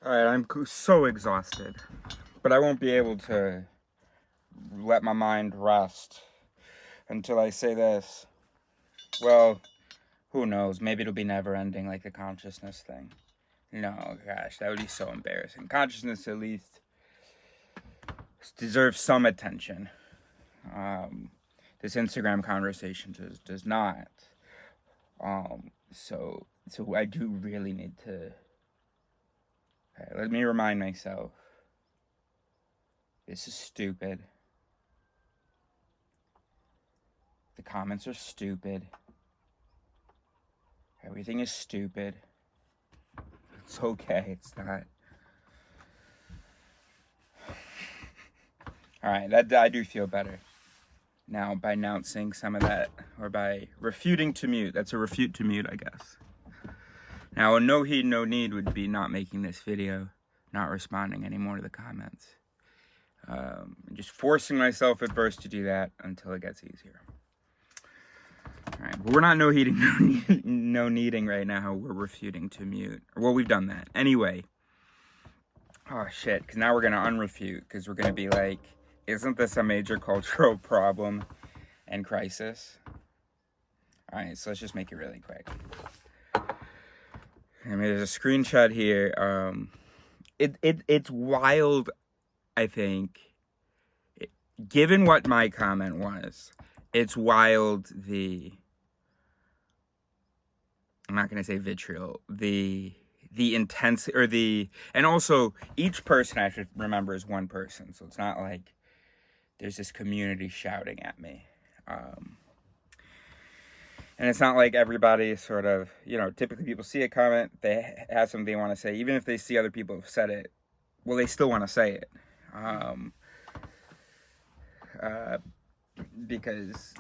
Alright, I'm so exhausted, but I won't be able to let my mind rest until I say this. Well, who knows? Maybe it'll be never ending like the consciousness thing. No, gosh, that would be so embarrassing. Consciousness at least deserves some attention. This Instagram conversation does not. So I do really need to. Okay, let me remind myself. This is stupid. The comments are stupid. Everything is stupid. It's okay. It's not. Alright, that I do feel better now by announcing some of that, or by refuting to mute. That's a refute to mute, I guess. Now, a no heed, no need would be not making this video, not responding anymore to the comments. Just forcing myself at first to do that until it gets easier. Alright, but we're not no heeding, no needing right now. We're refuting to mute. Well, we've done that. Anyway. Oh, shit. Because now we're going to unrefute. Because we're going to be like, isn't this a major cultural problem and crisis? Alright, so let's just make it really quick. I mean, there's a screenshot here. It's wild, I think. Given what my comment was, it's wild I'm not going to say vitriol, the intensity, or and also each person I should remember is one person. So it's not like there's this community shouting at me. And it's not like everybody sort of, typically people see a comment, they have something they want to say. Even if they see other people have said it, well, they still want to say it. Because,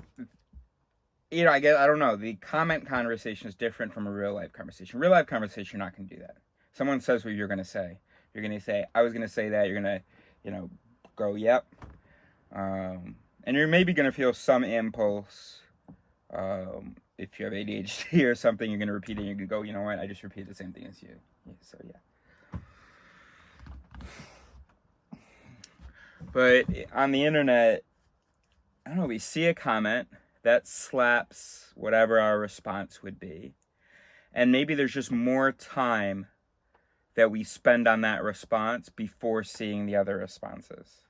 I don't know, the comment conversation is different from a real life conversation. Real life conversation, you're not going to do that. Someone says what you're going to say. You're going to say, I was going to say that. You're going to, go, yep. And you're maybe going to feel some impulse. If you have ADHD or something, you're going to repeat it. You're going to go, you know what? I just repeat the same thing as you. So, yeah. But on the internet, I don't know, we see a comment that slaps whatever our response would be. And maybe there's just more time that we spend on that response before seeing the other responses.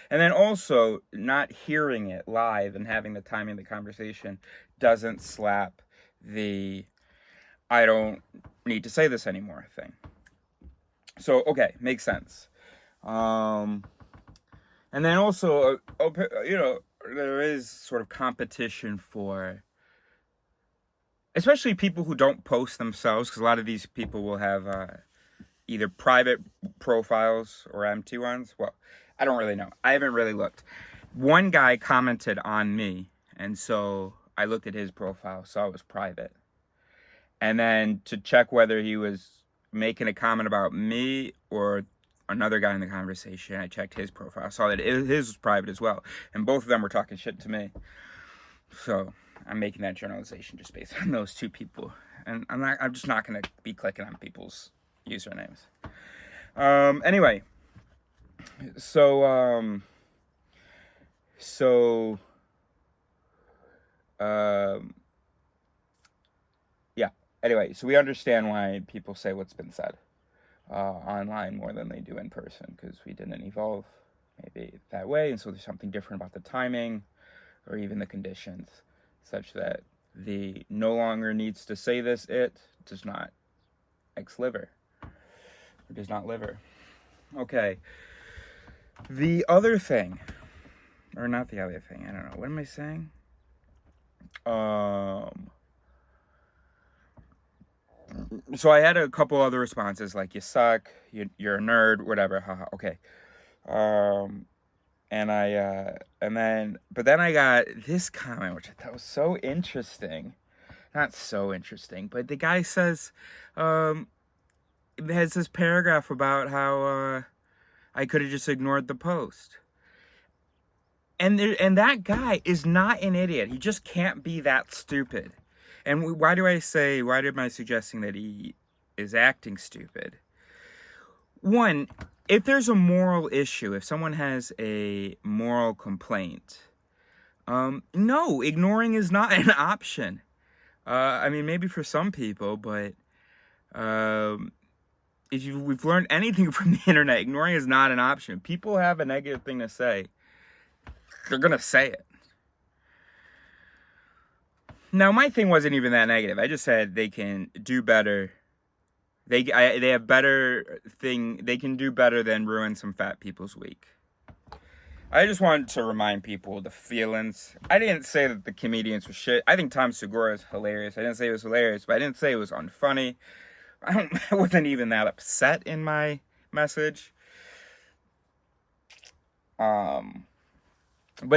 And then also, not hearing it live and having the timing of the conversation doesn't slap the I don't need to say this anymore thing. So, okay, makes sense. And then also, there is sort of competition for, especially people who don't post themselves, because a lot of these people will have either private profiles or empty ones. Well, I don't really know. I haven't really looked. One guy commented on me, and so I looked at his profile, saw it was private. And then to check whether he was making a comment about me or another guy in the conversation, I checked his profile. I saw that his was private as well. And both of them were talking shit to me. So I'm making that generalization just based on those two people. And I'm just not going to be clicking on people's usernames. Anyway. Yeah. Anyway, so we understand why people say what's been said online more than they do in person, because we didn't evolve maybe that way, and so there's something different about the timing or even the conditions, such that the no longer needs to say this, it does not ex-liver, or does not liver. Okay. The other thing, or not the other thing, I don't know, what am I saying? So I had a couple other responses, like, you suck, you're a nerd, whatever, haha, okay. But then I got this comment, which I thought was so interesting. Not so interesting, but the guy says, it has this paragraph about how, I could have just ignored the post. And that guy is not an idiot. He just can't be that stupid. And why am I suggesting that he is acting stupid? one, if there's a moral issue, if someone has a moral complaint, no, ignoring is not an option. I mean, maybe for some people, but if we've learned anything from the internet, ignoring is not an option. People have a negative thing to say. They're going to say it. Now, my thing wasn't even that negative. I just said they can do better. They have better thing. They can do better than ruin some fat people's week. I just wanted to remind people the feelings. I didn't say that the comedians were shit. I think Tom Segura is hilarious. I didn't say it was hilarious, but I didn't say it was unfunny. I wasn't even that upset in my message. But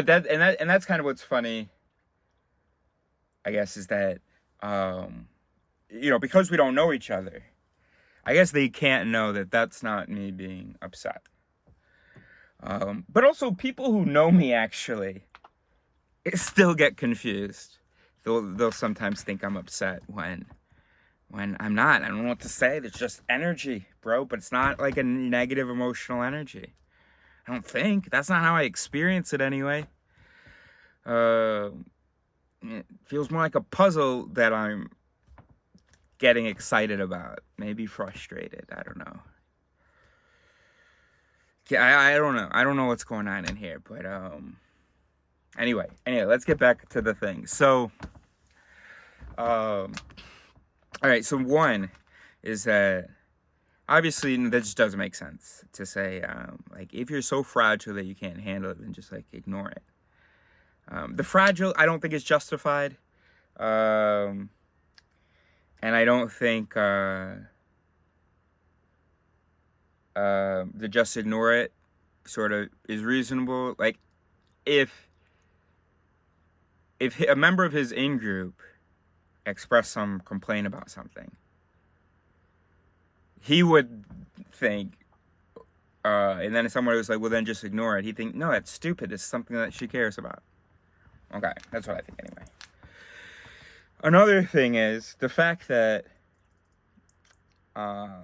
that's kind of what's funny, I guess, is that, because we don't know each other, I guess they can't know that that's not me being upset. But also people who know me actually still get confused. They'll sometimes think I'm upset when I'm not. I don't know what to say. There's just energy, bro, but it's not like a negative emotional energy. I don't think. That's not how I experience it anyway. It feels more like a puzzle that I'm getting excited about. Maybe frustrated. I don't know. I don't know. I don't know what's going on in here, but anyway, let's get back to the thing. So all right, so one is that obviously that just doesn't make sense to say like if you're so fragile that you can't handle it, then just like ignore it. The fragile, I don't think is justified. And I don't think the just ignore it sort of is reasonable. Like if a member of his in-group expressed some complaint about something, he would think, and then if someone was like, well, then just ignore it, he'd think, no, that's stupid. It's something that she cares about. Okay, that's what I think anyway. Another thing is the fact that how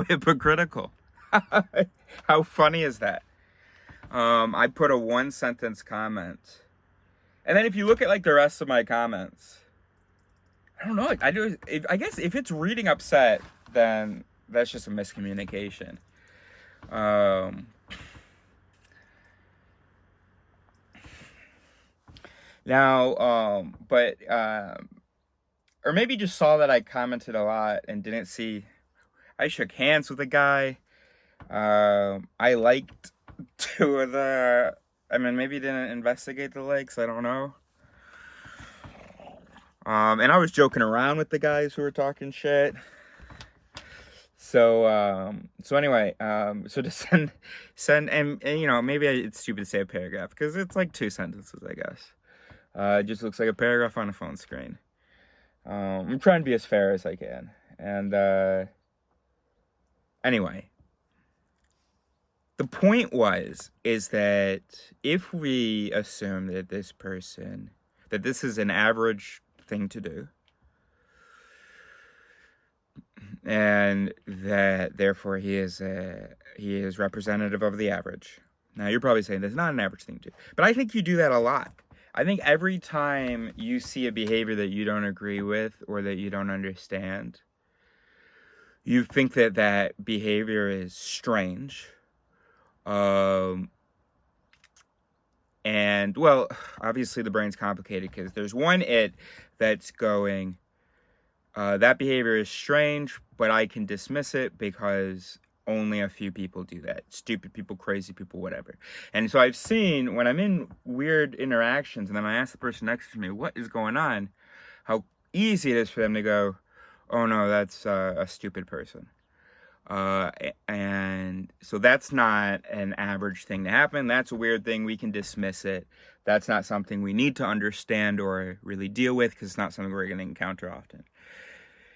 hypocritical. How funny is that? I put a one-sentence comment. And then if you look at like the rest of my comments, I don't know. I guess if it's reading upset, then that's just a miscommunication. Or maybe just saw that I commented a lot and didn't see. I shook hands with a guy. I liked two of the. I mean, maybe didn't investigate the likes. I don't know. And I was joking around with the guys who were talking shit. So anyway, so to send, and maybe it's stupid to say a paragraph because it's like 2 sentences, I guess. It just looks like a paragraph on a phone screen. I'm trying to be as fair as I can. And, anyway, the point is that if we assume that this is an average thing to do, and that therefore he is representative of the average. Now you're probably saying that's not an average thing to do, but I think you do that a lot. I think every time you see a behavior that you don't agree with or that you don't understand, you think that behavior is strange. And well, obviously the brain's complicated because there's one it that's going, that behavior is strange, but I can dismiss it because only a few people do that. Stupid people, crazy people, whatever. And so I've seen when I'm in weird interactions and then I ask the person next to me, what is going on? How easy it is for them to go, oh no, that's a stupid person. And so that's not an average thing to happen. That's a weird thing. We can dismiss it. That's not something we need to understand or really deal with because it's not something we're going to encounter often.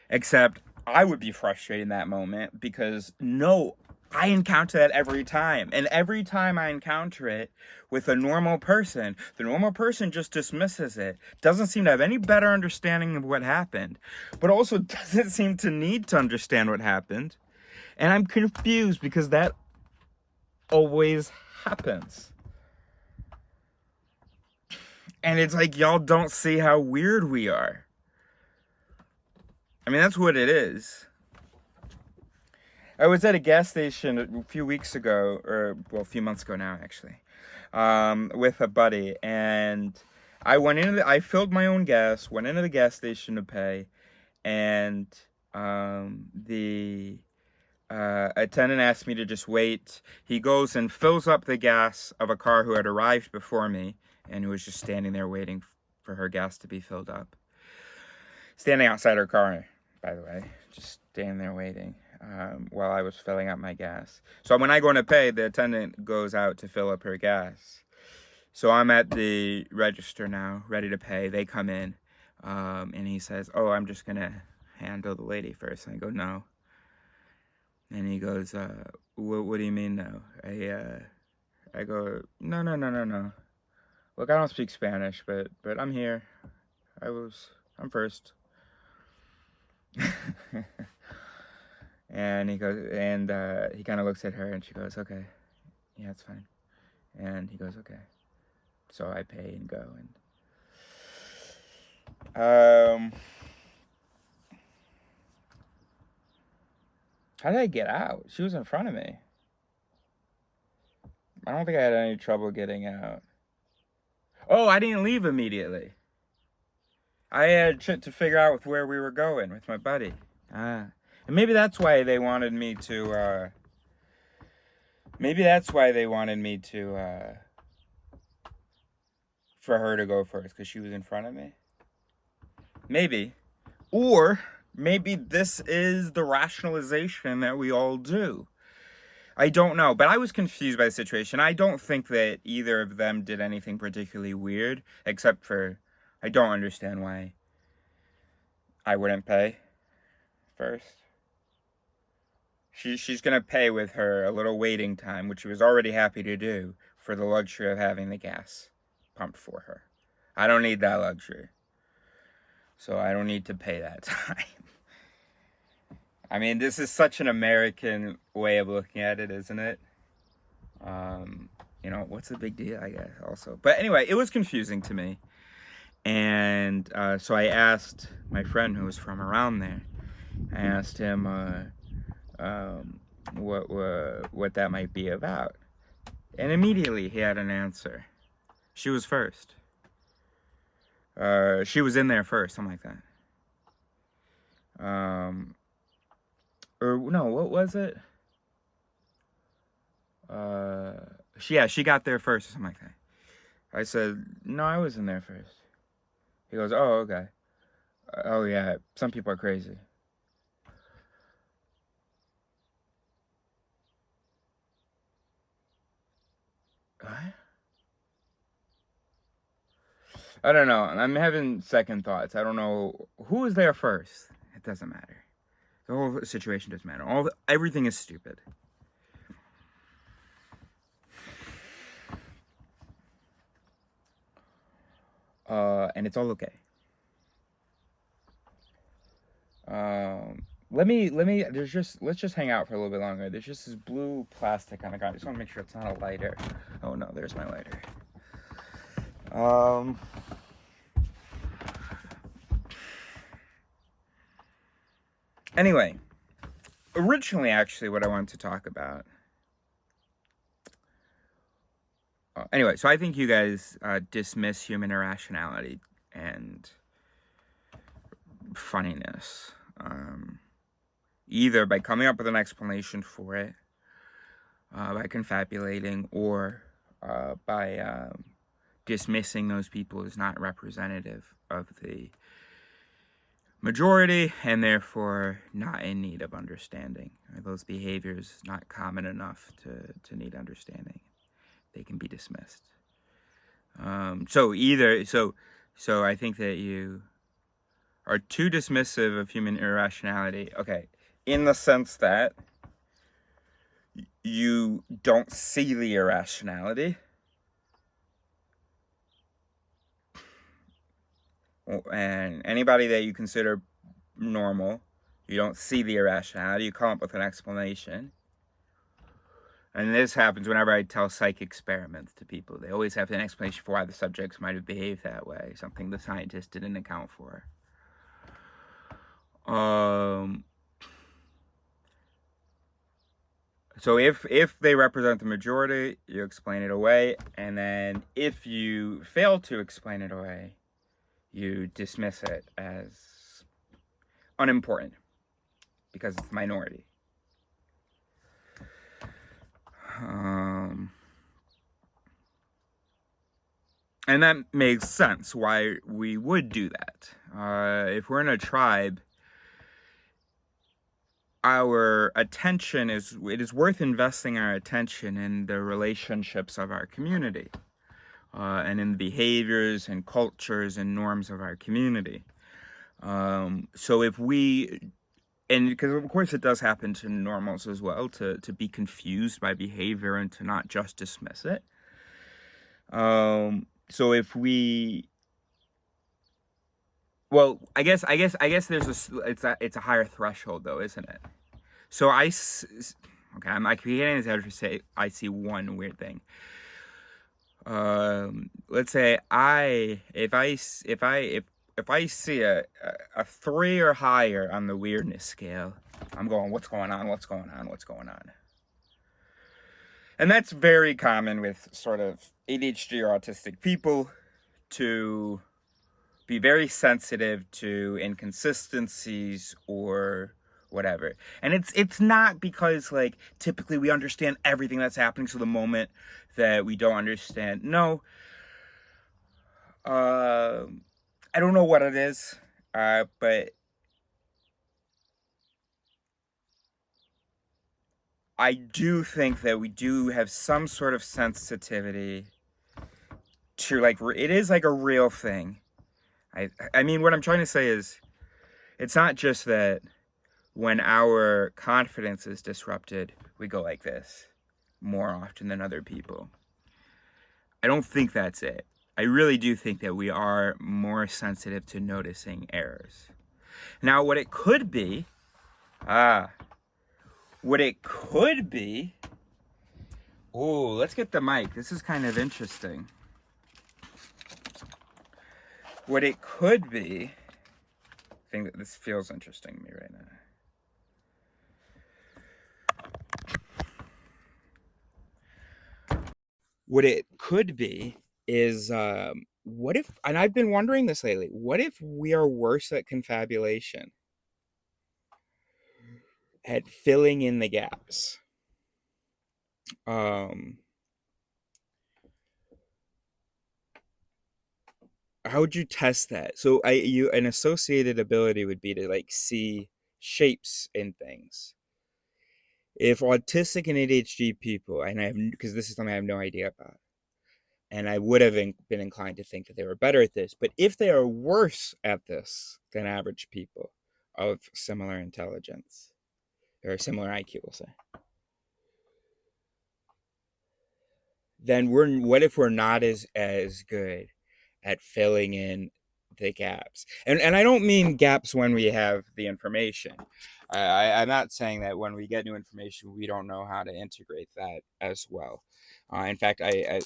Except I would be frustrated in that moment because no, I encounter that every time. And every time I encounter it with a normal person, the normal person just dismisses it, doesn't seem to have any better understanding of what happened, but also doesn't seem to need to understand what happened. And I'm confused because that always happens. And it's like, y'all don't see how weird we are. I mean, that's what it is. I was at a gas station a few weeks ago, or well, a few months ago now, actually, with a buddy, and I filled my own gas, went into the gas station to pay, and the attendant asked me to just wait. He goes and fills up the gas of a car who had arrived before me, and who was just standing there waiting for her gas to be filled up. Standing outside her car, by the way, just standing there waiting. While I was filling up my gas. So when I go to pay, the attendant goes out to fill up her gas. So I'm at the register now, ready to pay. They come in, and he says, "Oh, I'm just gonna handle the lady first." And I go, "No." And he goes, what do you mean, no? I go, no. Look, I don't speak Spanish, but I'm here. I'm first. And he goes, and he kind of looks at her, and she goes, "Okay, yeah, it's fine." And he goes, "Okay." So I pay and go, and how did I get out? She was in front of me. I don't think I had any trouble getting out. Oh, I didn't leave immediately. I had shit to figure out with where we were going with my buddy. And maybe that's why they wanted me to, for her to go first, because she was in front of me. Maybe. Or maybe this is the rationalization that we all do. I don't know, but I was confused by the situation. I don't think that either of them did anything particularly weird, except for, I don't understand why I wouldn't pay first. She's going to pay with her a little waiting time, which she was already happy to do, for the luxury of having the gas pumped for her. I don't need that luxury. So I don't need to pay that time. I mean, this is such an American way of looking at it, isn't it? You know, what's the big deal, I guess, also. But anyway, it was confusing to me. And so I asked my friend who was from around there, I asked him what that might be about. And immediately he had an answer. She was first. She was in there first, something like that. Or no, what was it? She got there first or something like that. I said, "No, I was in there first." He goes, "Oh, okay. Oh, yeah, some people are crazy." What? I don't know. I'm having second thoughts. I don't know who was there first. It doesn't matter. The whole situation doesn't matter. Everything is stupid. And it's all okay. Let's just hang out for a little bit longer. There's just this blue plastic on the ground. I just want to make sure it's not a lighter. Oh no, there's my lighter. Anyway, originally, actually, what I wanted to talk about. Anyway, so I think you guys dismiss human irrationality and funniness, either by coming up with an explanation for it, by confabulating, or by dismissing those people as not representative of the majority and therefore not in need of understanding. Those behaviors not common enough to need understanding. They can be dismissed. So I think that you are too dismissive of human irrationality. Okay, in the sense that you don't see the irrationality. And anybody that you consider normal, you don't see the irrationality. You come up with an explanation. And this happens whenever I tell psych experiments to people. They always have an explanation for why the subjects might have behaved that way, something the scientists didn't account for. So if they represent the majority, you explain it away, and then if you fail to explain it away, you dismiss it as unimportant because it's minority. And that makes sense why we would do that. If we're in a tribe, our attention it is worth investing our attention in the relationships of our community, and in the behaviors and cultures and norms of our community. So if we, and because of course it does happen to normals as well, to be confused by behavior and to not just dismiss it. So if we, well, I guess there's it's a higher threshold though, isn't it? So okay, I'm like beginning to say I see one weird thing. Let's say if I see a 3 or higher on the weirdness scale, I'm going, what's going on? What's going on? What's going on? And that's very common with sort of ADHD or autistic people, to be very sensitive to inconsistencies or whatever. And it's not because, like, typically we understand everything that's happening, so the moment that we don't understand, no, I don't know what it is, but I do think that we do have some sort of sensitivity to, like, it is like a real thing. I mean, what I'm trying to say is, it's not just that when our confidence is disrupted, we go like this more often than other people. I don't think that's it. I really do think that we are more sensitive to noticing errors. Now, what it could be, oh, let's get the mic. This is kind of interesting. What it could be, I think that this feels interesting to me right now. What it could be is, what if, and I've been wondering this lately, what if we are worse at confabulation? At filling in the gaps? How would you test that? So an associated ability would be to, like, see shapes in things. If autistic and ADHD people, and because this is something I have no idea about, and I would have been inclined to think that they were better at this, but if they are worse at this than average people of similar intelligence, or similar IQ, we'll say, then what if we're not as good at filling in the gaps? And I don't mean gaps when we have the information. I'm not saying that when we get new information, we don't know how to integrate that as well. In fact, I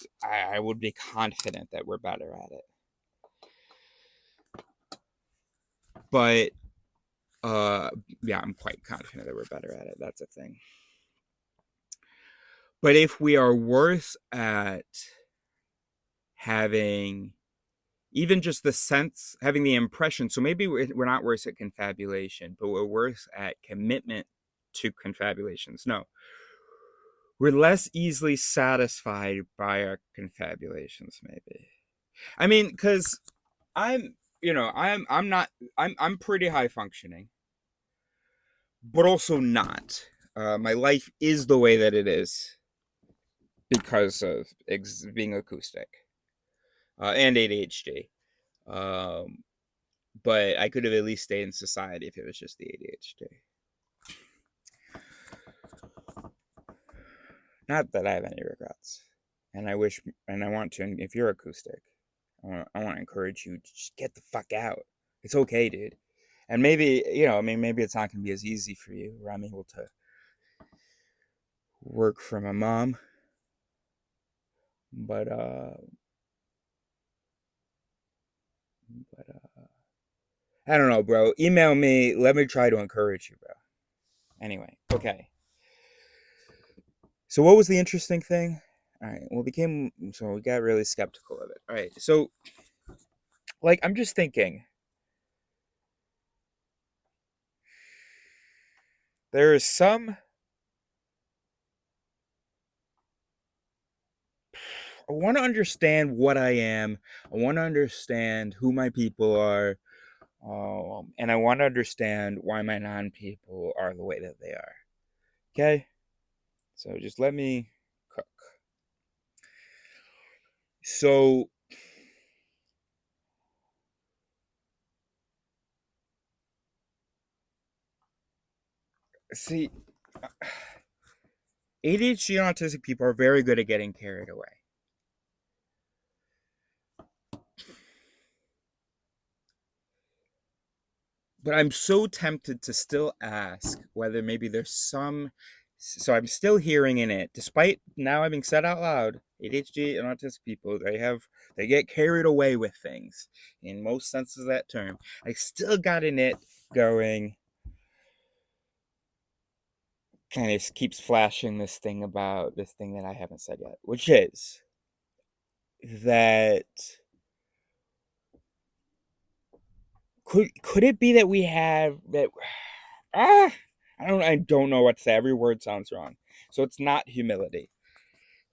would be confident that we're better at it. But yeah, I'm quite confident that we're better at it. That's a thing. But if we are worse at having even just the sense, having the impression, so maybe we're not worse at confabulation, but we're worse at commitment to confabulations. No, we're less easily satisfied by our confabulations, maybe. I mean, because I'm pretty high functioning, but also not. My life is the way that it is because of being acoustic, and ADHD. But I could have at least stayed in society if it was just the ADHD. Not that I have any regrets. And I wish, and I want to, if you're acoustic, I want to encourage you to just get the fuck out. It's okay, dude. And maybe, I mean, maybe it's not going to be as easy for you where I'm able to work from a mom. But, I don't know, bro. Email me. Let me try to encourage you, bro. Anyway, okay. So what was the interesting thing? All right, well, so we got really skeptical of it. All right, so, like, I'm just thinking, there is some, I want to understand what I am. I want to understand who my people are. And I want to understand why my non-people are the way that they are. Okay? So just let me cook. So, see, ADHD and autistic people are very good at getting carried away. But I'm so tempted to still ask whether maybe there's some. So I'm still hearing in it, despite now having said out loud, ADHD and autistic people, they get carried away with things in most senses of that term. I still got in it going, kind of keeps flashing this thing that I haven't said yet, which is that could it be that we have that I don't know what to say. Every word sounds wrong. So it's not humility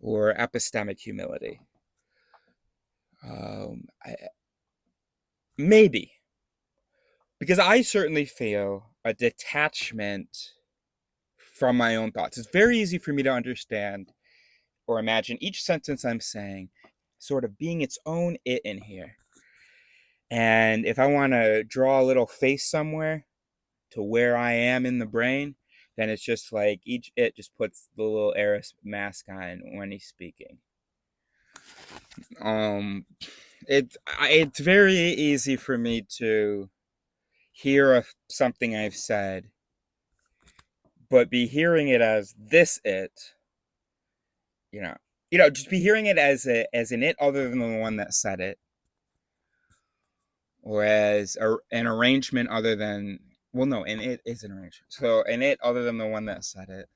or epistemic humility. Maybe because I certainly feel a detachment from my own thoughts. It's very easy for me to understand or imagine each sentence I'm saying sort of being its own it in here. And if I want to draw a little face somewhere to where I am in the brain, then it's just like each it just puts the little Eris mask on when he's speaking. It's very easy for me to hear something I've said, but be hearing it as this it, just be hearing it as an it other than the one that said it, or as an arrangement other than, well, no, and it is an arrangement. So an it other than the one that said it.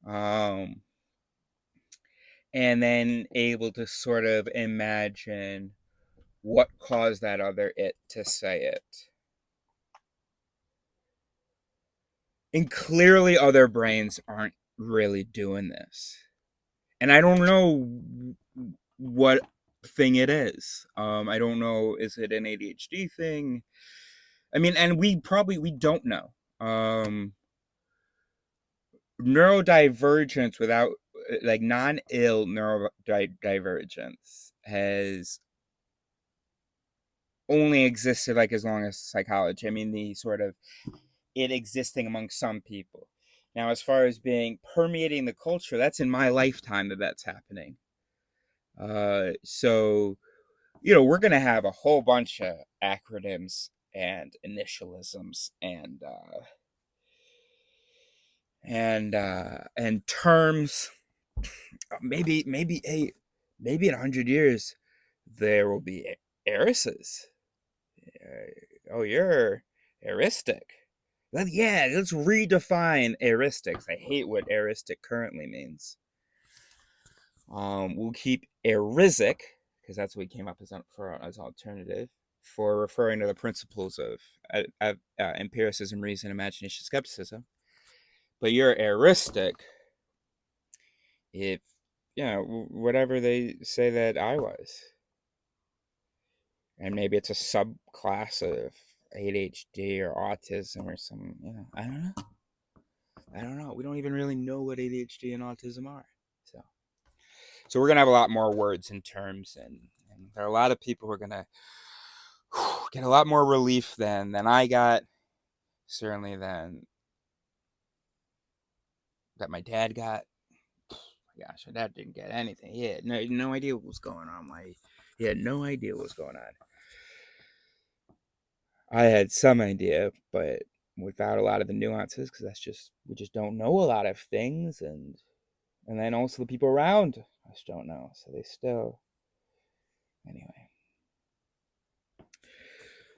And then able to sort of imagine what caused that other it to say it. And clearly other brains aren't really doing this. And I don't know what thing it is. I don't know, is it an ADHD thing? I mean, and we don't know. Neurodivergence without, like, non-ill neurodivergence has only existed like as long as psychology. I mean, the sort of it existing among some people. Now, as far as being permeating the culture, that's in my lifetime that's happening. So, we're going to have a whole bunch of acronyms and initialisms and terms. Maybe in 100 years there will be heiresses. Oh, you're heuristic. Yeah, let's redefine heuristics. I hate what heuristic currently means. We'll keep heuristics, because that's what we came up as alternative, for referring to the principles of empiricism, reason, imagination, skepticism. But you're heuristic if, whatever they say that I was. And maybe it's a subclass of ADHD or autism or some, I don't know. We don't even really know what ADHD and autism are. So we're going to have a lot more words and terms, and there are a lot of people who are going to get a lot more relief than I got, certainly than that my dad got. gosh, my dad didn't get anything. He had no idea what was going on. He had no idea what was going on. I had some idea, but without a lot of the nuances, because we just don't know a lot of things, and then also the people around us don't know, so they still. Anyway,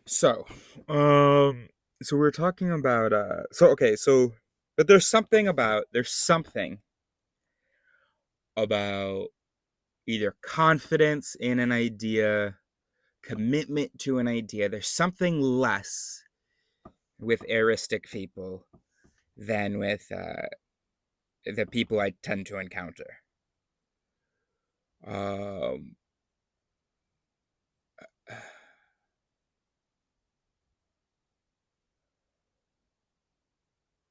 so so we're talking about but there's something about either confidence in an idea, commitment to an idea. There's something less with aristic people than with the people I tend to encounter. Um,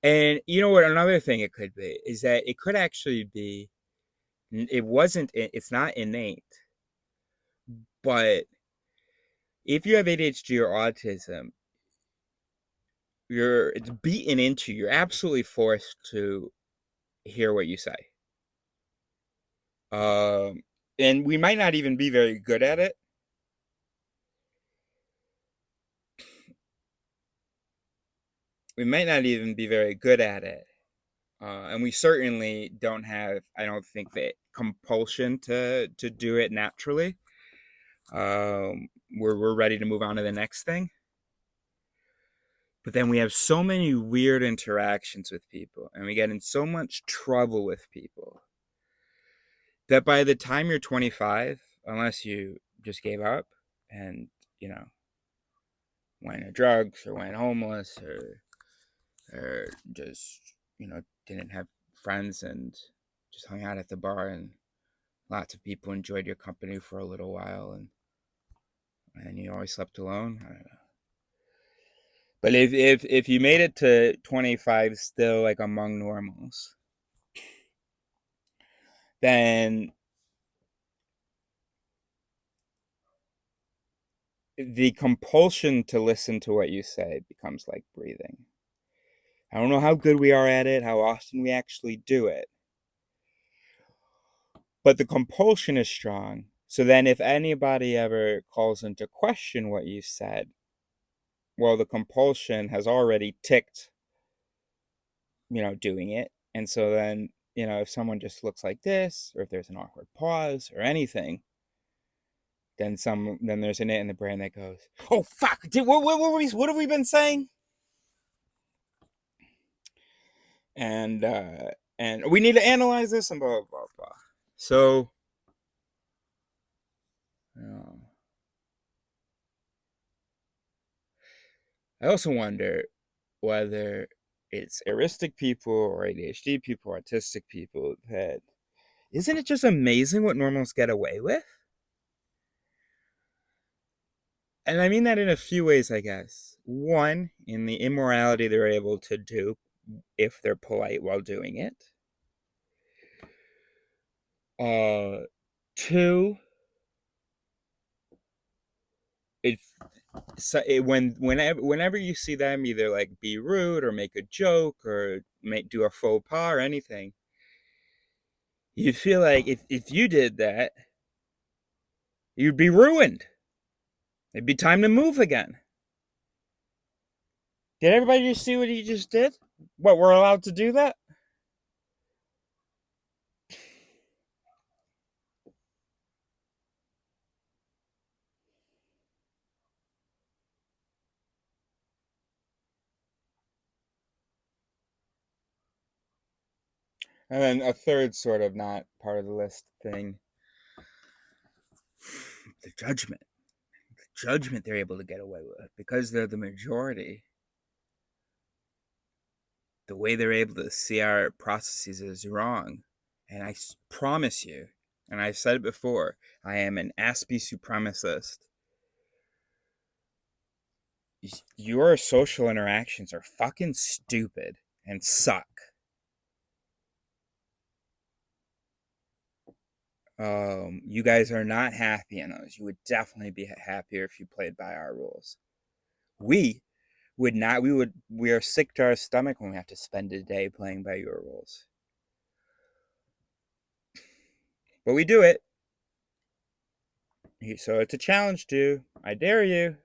and you know what? Another thing it could be is that it could actually be. It's not innate, but if you have ADHD or autism, it's beaten into you. You're absolutely forced to hear what you say. And we might not even be very good at it. We might not even be very good at it. And we certainly don't have, I don't think, the compulsion to do it naturally. We're ready to move on to the next thing. But then we have so many weird interactions with people, and we get in so much trouble with people, that by the time you're 25, unless you just gave up and, you know, went to drugs or went homeless or just, didn't have friends and just hung out at the bar and lots of people enjoyed your company for a little while and you always slept alone. I don't know. But if you made it to 25 still like among normals, then the compulsion to listen to what you say becomes like breathing. I don't know how good we are at it, how often we actually do it, but the compulsion is strong. So then if anybody ever calls into question what you said, well, the compulsion has already ticked, doing it. And so then, if someone just looks like this, or if there's an awkward pause or anything, then there's an it in the brain that goes, "Oh fuck! What have we been saying?" And we need to analyze this and blah blah blah blah. So, I also wonder whether it's autistic people or ADHD people, autistic people, that isn't it just amazing what normals get away with? And I mean that in a few ways, I guess. One, in the immorality they're able to do if they're polite while doing it. Two, whenever you see them either like be rude or make a joke or do a faux pas or anything, you feel like if you did that, you'd be ruined. It'd be time to move again. Did everybody just see what he just did? What, we're allowed to do that? And then a third sort of not part of the list thing, the judgment. The judgment they're able to get away with because they're the majority. The way they're able to see our processes is wrong. And I promise you, and I've said it before, I am an Aspie supremacist. Your social interactions are fucking stupid and suck. You guys are not happy in those. You would definitely be happier if you played by our rules. We would not. We are sick to our stomach when we have to spend a day playing by your rules. But we do it. So it's a challenge to. I dare you.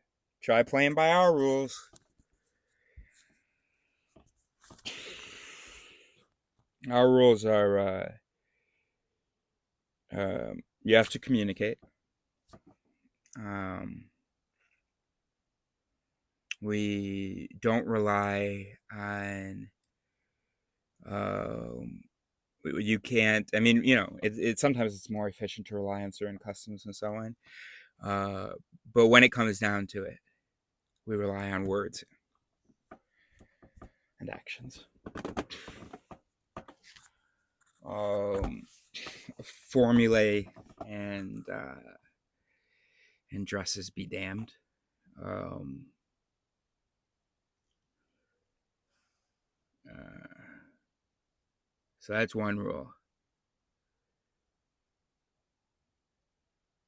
Try playing by our rules. Our rules are you have to communicate. We don't rely on you can't. I mean, it sometimes it's more efficient to rely on certain customs and so on. But when it comes down to it, we rely on words and actions. Formulae and dresses be damned. So that's one rule.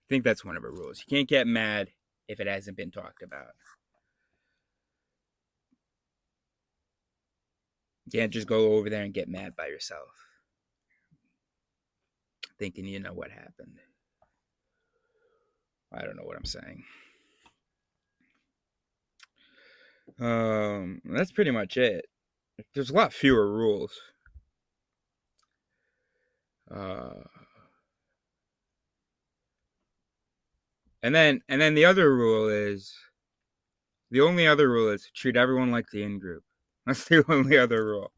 I think that's one of our rules. You can't get mad if it hasn't been talked about. You can't just go over there and get mad by yourself, thinking you know what happened. I don't know what I'm saying. That's pretty much it. There's a lot fewer rules. And then the only other rule is treat everyone like the in-group. That's the only other rule.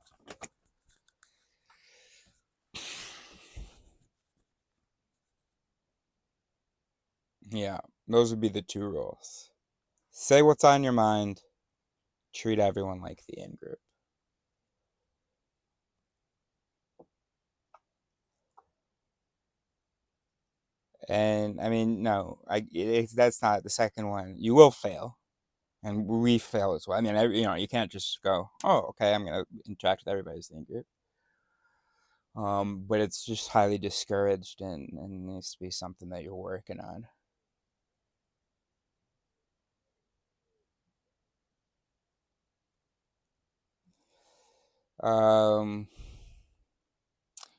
Yeah, those would be the two rules. Say what's on your mind. Treat everyone like the in-group. And I mean, no, that's not the second one. You will fail, and we fail as well. I mean, you can't just go, oh, okay, I'm gonna interact with everybody as the in-group. But it's just highly discouraged, and needs to be something that you're working on.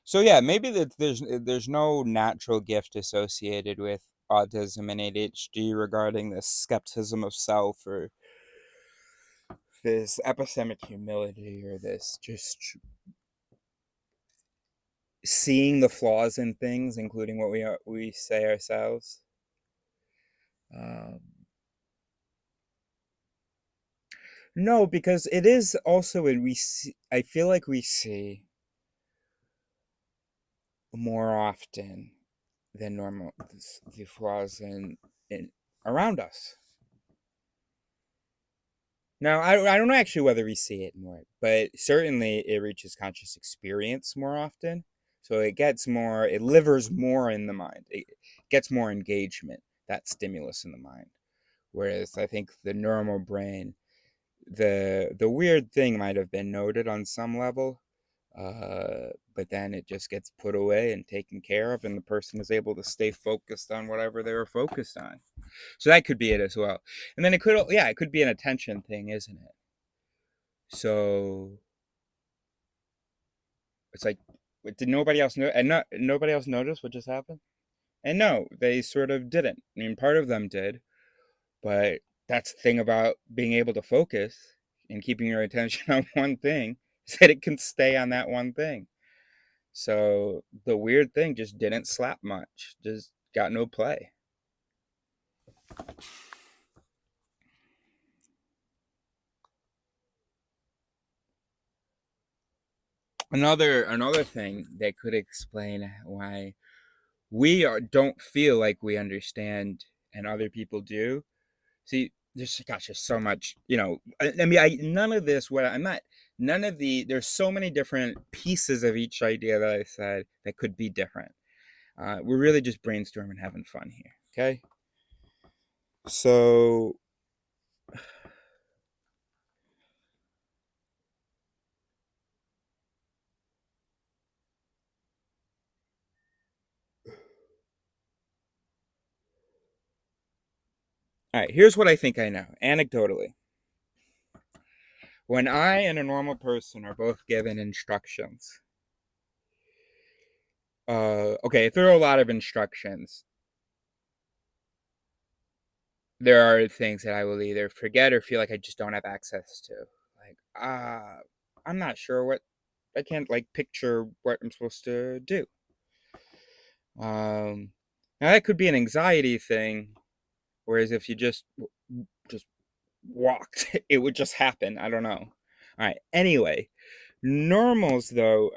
So yeah, maybe that there's no natural gift associated with autism and ADHD regarding this skepticism of self, or this epistemic humility, or this just seeing the flaws in things, including what we say ourselves. No, because it is also I feel like we see more often than normal the flaws in around us. Now, I don't know actually whether we see it more, but certainly it reaches conscious experience more often. So it livers more in the mind. It gets more engagement, that stimulus in the mind. Whereas I think the normal brain, the weird thing might have been noted on some level, but then it just gets put away and taken care of, and the person is able to stay focused on whatever they were focused on. So that could be it as well. And then it could be an attention thing, isn't it? So it's like, did nobody else know? And nobody else noticed what just happened? And no, they sort of didn't. I mean, part of them did, but that's the thing about being able to focus and keeping your attention on one thing, is that it can stay on that one thing. So the weird thing just didn't slap much, just got no play. Another thing that could explain why don't feel like we understand and other people do. See, there's so much, I mean, none of this, there's so many different pieces of each idea that I said that could be different. We're really just brainstorming, having fun here. Okay. So, all right, here's what I think I know, anecdotally. When I and a normal person are both given instructions, Okay, if there are a lot of instructions, there are things that I will either forget or feel like I just don't have access to. Like, I'm not sure what, I can't like picture what I'm supposed to do. Now that could be an anxiety thing, whereas if you just walked, it would just happen. I don't know. All right. Anyway, normals though,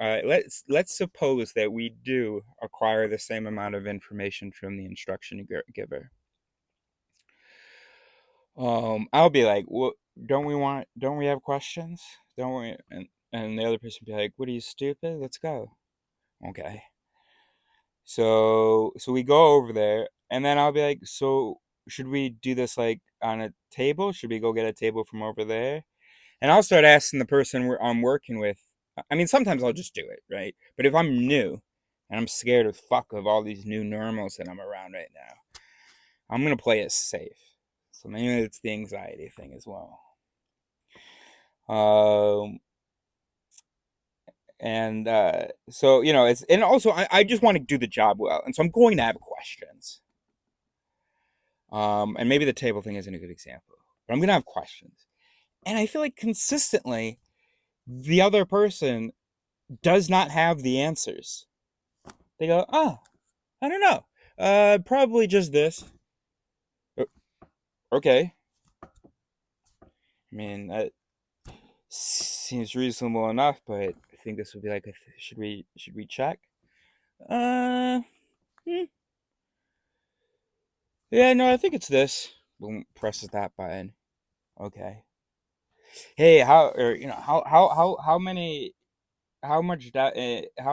let's suppose that we do acquire the same amount of information from the instruction giver. I'll be like, "What? Don't we have questions? Don't we?" And the other person be like, "What are you, stupid? Let's go." Okay. So we go over there, and then I'll be like, "So should we do this like on a table? Should we go get a table from over there?" And I'll start asking the person I'm working with. I mean, sometimes I'll just do it, right? But if I'm new and I'm scared as fuck of all these new normals that I'm around right now, I'm gonna play it safe. So maybe it's the anxiety thing as well. Um, and so it's, and also I just want to do the job well, and so I'm going to have questions. And maybe the table thing isn't a good example, but I'm gonna have questions, and I feel like consistently the other person does not have the answers. They go, "Oh, I don't know. Probably just this." Okay. I mean, that seems reasonable enough, but I think this would be like, should we check? Uh, hmm. Yeah, no, I think it's this. Boom, presses that button. Okay. Hey, how many, how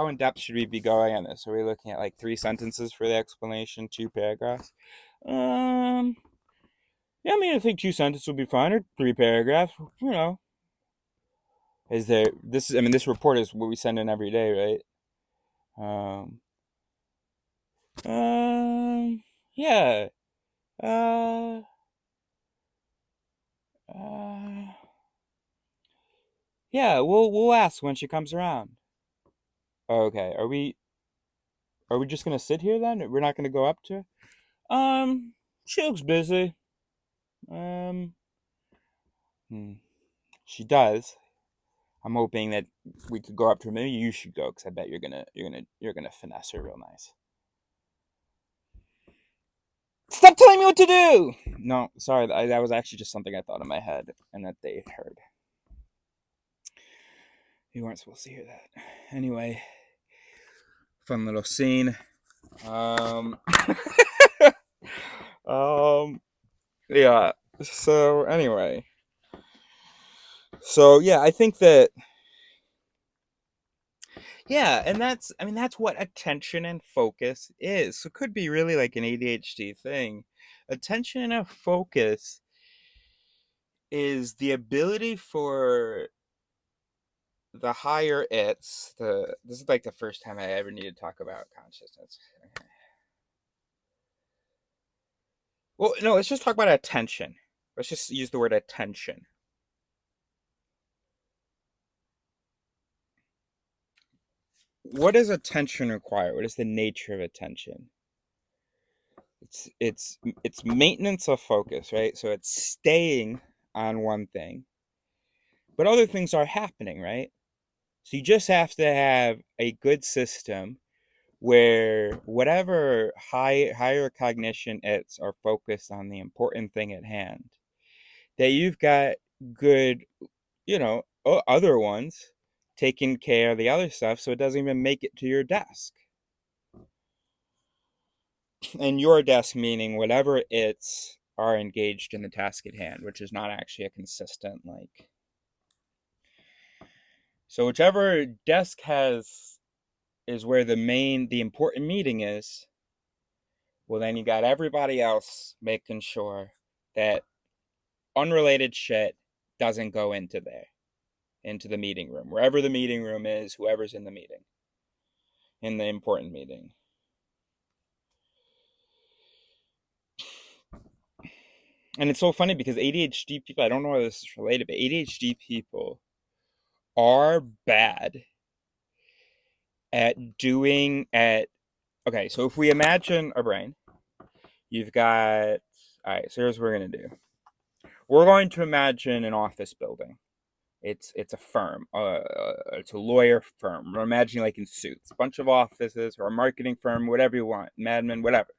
in depth should we be going on this? Are we looking at like 3 sentences for the explanation, 2 paragraphs? Um, yeah, I mean, I think 2 sentences would be fine, or 3 paragraphs. Is there this? I mean, this report is what we send in every day, right? Um, yeah. Uh, uh, yeah. We'll ask when she comes around. Okay. Are we just gonna sit here then? We're not gonna go up to her? She looks busy. Um, hmm, she does. I'm hoping that we could go up to her. Maybe you should go, because I bet you're gonna finesse her real nice. Stop telling me what to do! No, sorry, that was actually just something I thought in my head and that they heard. You weren't supposed to hear that. Anyway, fun little scene. Um, yeah. So anyway, yeah, I think that, yeah, and I mean, that's what attention and focus is. So it could be really like an ADHD thing. Attention and focus is the ability for the higher this is like the first time I ever need to talk about consciousness. Okay. Well, no, let's just talk about attention. Let's just use the word attention. What does attention require? What is the nature of attention? It's maintenance of focus, right? So it's staying on one thing, but other things are happening, right? So you just have to have a good system where whatever higher cognition it's are focused on the important thing at hand. That you've got good, other ones taking care of the other stuff, so it doesn't even make it to your desk. And your desk meaning whatever it's are engaged in the task at hand, which is not actually a consistent like. So whichever desk has is where the important meeting is. Well, then you got everybody else making sure that unrelated shit doesn't go into the meeting room, wherever the meeting room is, whoever's in the meeting, in the important meeting. And it's so funny because ADHD people, I don't know whether this is related, but ADHD people are bad Okay, so if we imagine a brain, you've got, all right, so here's what we're going to do. We're going to imagine an office building. It's a firm. It's a lawyer firm. We're imagining like in suits, a bunch of offices, or a marketing firm, whatever you want, madmen, whatever.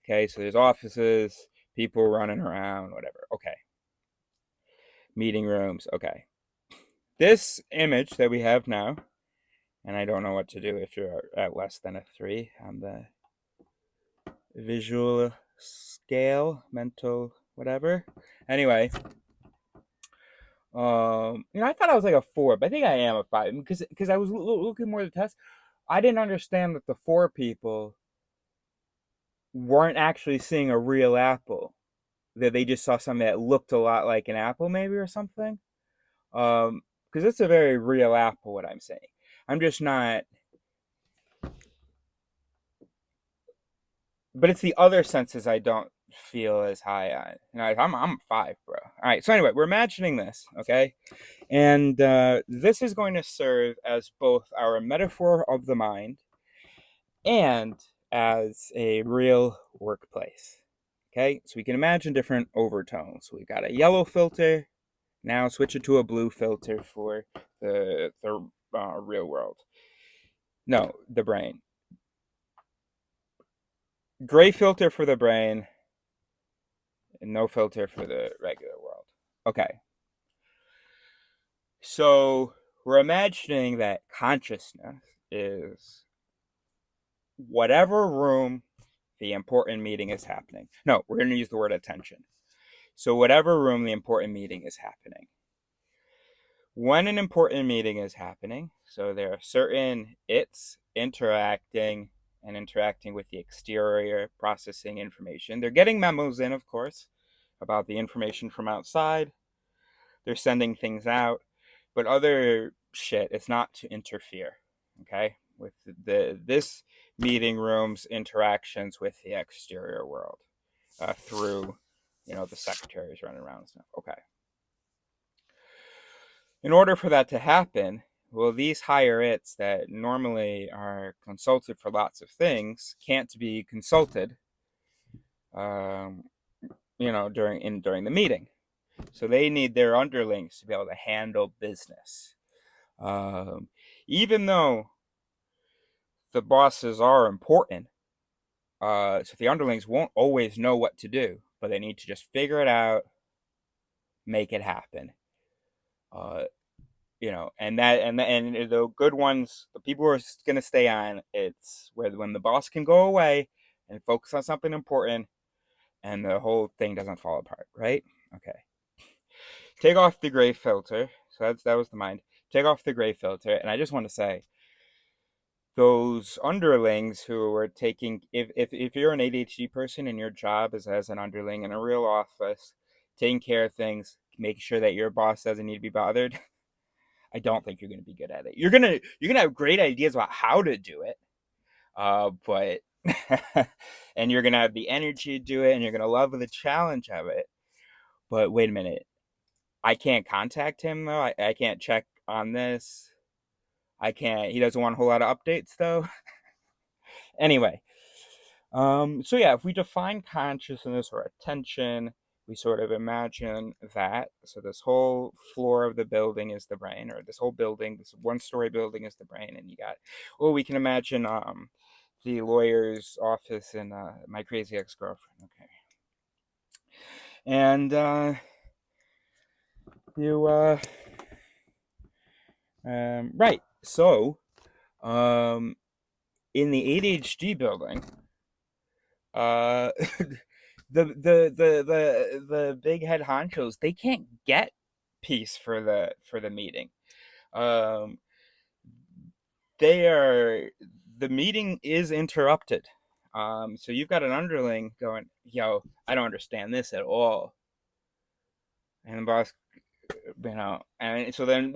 Okay, so there's offices, people running around, whatever. Okay, meeting rooms. Okay, this image that we have now, and I don't know what to do if you're at less than a 3 on the visual scale, mental, whatever. Anyway, I thought I was like a 4, but I think I am a 5 because I was looking more at the test. I didn't understand that the 4 people weren't actually seeing a real apple. That they just saw something that looked a lot like an apple, maybe, or something. Because it's a very real apple. What I'm saying, I'm just not. But it's the other senses I don't feel as high on. I'm a 5, bro. All right. So anyway, we're imagining this, okay, and this is going to serve as both our metaphor of the mind and as a real workplace. Okay, so we can imagine different overtones. We've got a yellow filter. Now switch it to a blue filter for the real world. No, the brain. Gray filter for the brain, and no filter for the regular world. Okay. So we're imagining that consciousness is whatever room the important meeting is happening. No, we're going to use the word attention. So whatever room the important meeting is happening. When an important meeting is happening, so there are certain it's interacting with the exterior, processing information. They're getting memos in, of course, about the information from outside. They're sending things out, but other shit is not to interfere, okay, with this meeting room's interactions with the exterior world through, the secretaries running around and stuff. Okay. In order for that to happen, well, these higher its that normally are consulted for lots of things can't be consulted, during the meeting. So they need their underlings to be able to handle business. Even though the bosses are important, so the underlings won't always know what to do, but they need to just figure it out, make it happen. And the good ones, the people who are going to stay on, it's where when the boss can go away and focus on something important, and the whole thing doesn't fall apart, right? Okay. Take off the gray filter. So that was the mind. Take off the gray filter, and I just want to say, those underlings who are taking, if you're an ADHD person and your job is as an underling in a real office, taking care of things, making sure that your boss doesn't need to be bothered, I don't think you're going to be good at it. You're gonna have great ideas about how to do it, but and you're gonna have the energy to do it, and you're gonna love the challenge of it. But wait a minute, I can't contact him though. I can't check on this. I can't. He doesn't want a whole lot of updates though. Anyway, so yeah, if we define consciousness or attention, we sort of imagine that. So this whole floor of the building is the brain, or this whole building, this one-story building is the brain, and you got, we can imagine the lawyer's office in My Crazy Ex-Girlfriend. Okay, and right. So, in the ADHD building, uh, the big head honchos, they can't get peace for the meeting. Um, the meeting is interrupted. So you've got an underling going, "Yo, I don't understand this at all," and the boss, and so then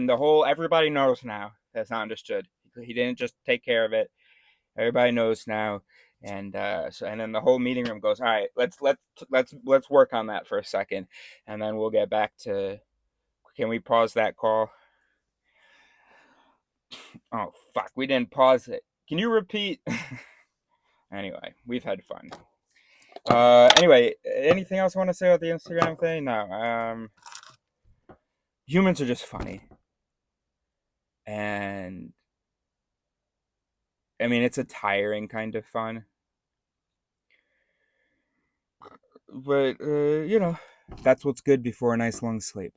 the whole everybody knows now that's not understood. He didn't just take care of it. Everybody knows now, and and then the whole meeting room goes, all right, let's work on that for a second, and then we'll get back to. Can we pause that call? Oh, fuck. We didn't pause it. Can you repeat? Anyway, we've had fun. Anyway, anything else I want to say about the Instagram thing? No. Humans are just funny. And, I mean, it's a tiring kind of fun. But, that's what's good before a nice long sleep.